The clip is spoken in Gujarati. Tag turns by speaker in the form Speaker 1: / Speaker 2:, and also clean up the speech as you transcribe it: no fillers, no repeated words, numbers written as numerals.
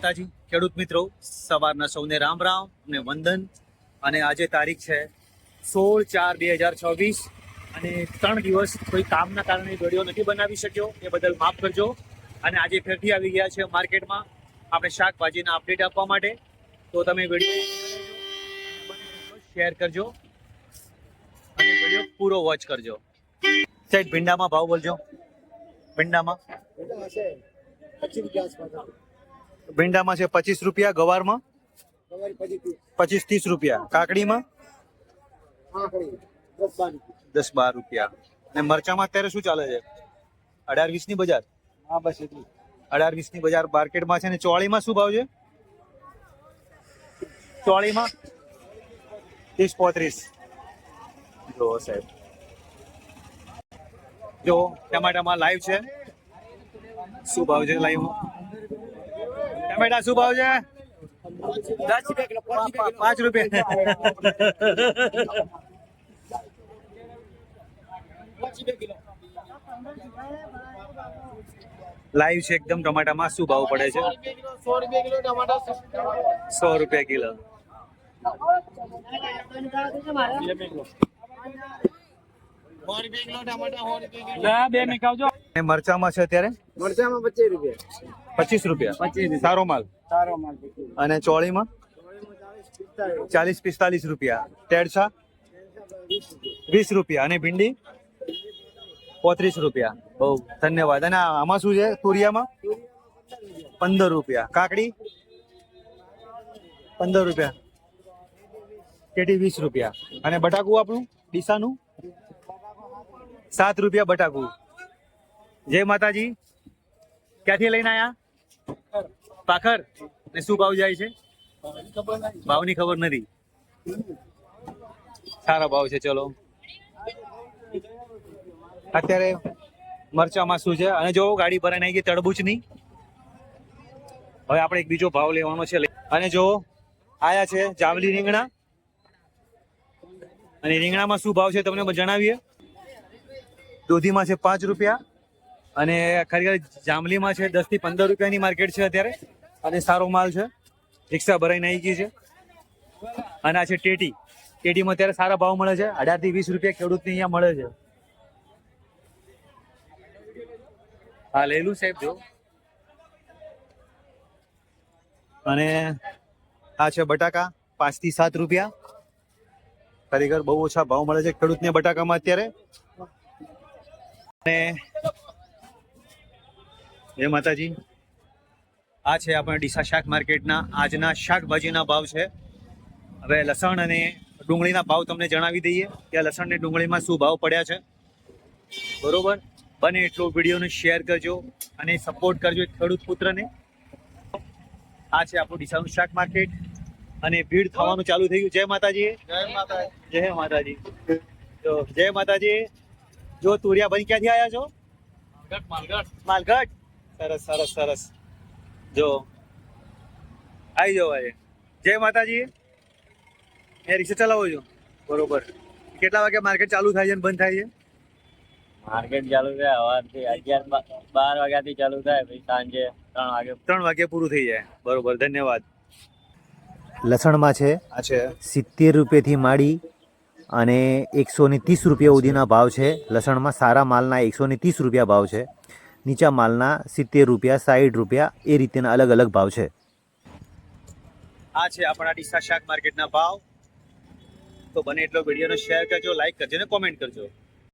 Speaker 1: માતાજી ખેડૂત મિત્રો, સવારના સૌને રામ રામ અને વંદન. અને આજે તારીખ છે 16/4/2026 અને 3 દિવસ કોઈ કામના કારણે વિડીયો નથી બનાવી શક્યો, એ બદલ માફ કરજો. અને આજે ફેરથી આવી ગયા છે માર્કેટમાં આપણે શાકભાજીના અપડેટ આપવા માટે. તો તમે વિડીયો શેર કરજો અને વિડીયો પૂરો વોચ કરજો. સેટ ભીંડામાં ભાવ બોલજો. ભીંડામાં ભીંડામાં છે 25 રૂપિયા, ગવારમાં 25-30 રૂપિયા, કાકડીમાં 10-12 રૂપિયા. અને મરચામાં અત્યારે શું ચાલે છે? 18-20 ની બજાર. હા બસ એટલી 18-20 ની બજાર માર્કેટમાં છે. ને ચોળીમાં શું ભાવ છે? ચોળીમાં 30-35. જો સાહેબ, જો ટમાટામાં લાઈવ છે. શું ભાવ છે લાઈવમાં? ટમેટા શું ભાવ છે? 5 રૂપિયા. લાઈવ છે એકદમ. ટમાટામાં શું ભાવ પડે છે? 100 રૂપિયા કિલો. મરચામાં છે અત્યારે 25 રૂપિયા. સારો માલ. અને ચોળીમાં 40-45 રૂપિયા. ટેડસા 20 રૂપિયા. અને ભીંડી 35 રૂપિયા. બહુ ધન્યવાદ. અને આમાં શું છે? તુરિયામાં 15 રૂપિયા. કાકડી 15 રૂપિયા. કેટી 20 રૂપિયા. અને બટાકું આપણું ડીસાનું 7 રૂપિયા બટાકું. જય માતાજી. ક્યાંથી લઈને આયા? પાખર. ને શું ભાવ જાય છે? ભાવની ખબર નથી. સારા ભાવ છે. ચલો, અત્યારે મરચામાં શું છે? અને જો ગાડી ભરાઈ નાખી તડબૂચની. હવે આપણે એક બીજો ભાવ લેવાનો છે. અને જો આયા છે જાંબલી રીંગણા. અને રીંગણામાં શું ભાવ છે તમને જણાવીએ. દૂધીમાં છે 5 રૂપિયા. અને ખરેખર જાંબલીમાં છે 10 થી 15 રૂપિયાની માર્કેટ છે અત્યારે. અને સારો માલ છે. રિક્ષા ભરાઈને આવી ગઈ છે. અને આ છે ટેટી. ટેટીમાં અત્યારે સારા ભાવ મળે છે. 18 થી 20 રૂપિયા ખેડૂતને અહીંયા મળે છે. હા લેલું સાહેબ જો. અને આ છે બટાકા 5 થી 7 રૂપિયા. ખરેખર બહુ ઓછા ભાવ મળે છે ખેડૂતને બટાકામાં અત્યારે. અને જય માતાજી. આ છે આપણા ડીસા શાક માર્કેટના આજના શાકભાજીના ભાવ છે. હવે લસણ અને ડુંગળીના ભાવ તમને જણાવી દઈએ કે લસણ ને ડુંગળીમાં શું ભાવ પડ્યા છે. બરોબર, બને એટલો વિડીયોને શેર કરજો અને સપોર્ટ કરજો ખેડૂત પુત્રને. આ છે આપણું ડીસાનું શાક માર્કેટ. અને ભીડ થવાનું ચાલુ થઈ ગયું. જય માતાજી. જય માતાજી. તો જય માતાજી. જો તુરિયા ભાઈ ક્યાંથી આવ્યા છો? માલગઢ. સરસ સરસ સરસ. જો આવી જાઓ આજે. જય માતાજી. એ રિક્ષા ચલાવો છો? બરોબર. કેટલા વાગે માર્કેટ ચાલુ થાય છે અને બંધ થાય છે?
Speaker 2: માર્કેટ ચાલુ થાય સવારથી 11-12 વાગ્યાથી ચાલુ થાય, પછી સાંજે 3 વાગે
Speaker 1: પૂરું થઈ જાય. બરોબર, ધન્યવાદ.
Speaker 3: લસણમાં છે
Speaker 1: આ છે
Speaker 3: 70 રૂપિયાથી માંડી અને 130 રૂપિયા સુધીના ભાવ છે. લસણમાં સારા માલના 130 રૂપિયા ભાવ છે. નીચા માલના 70 રૂપિયા, 60 રૂપિયા, એ રીતેના અલગ અલગ ભાવ છે.
Speaker 1: આ છે આપણા ડીસા શાક માર્કેટના ભાવ. તો બને એટલો વિડીયોને શેર કરજો, લાઈક કરજો અને કોમેન્ટ કરજો.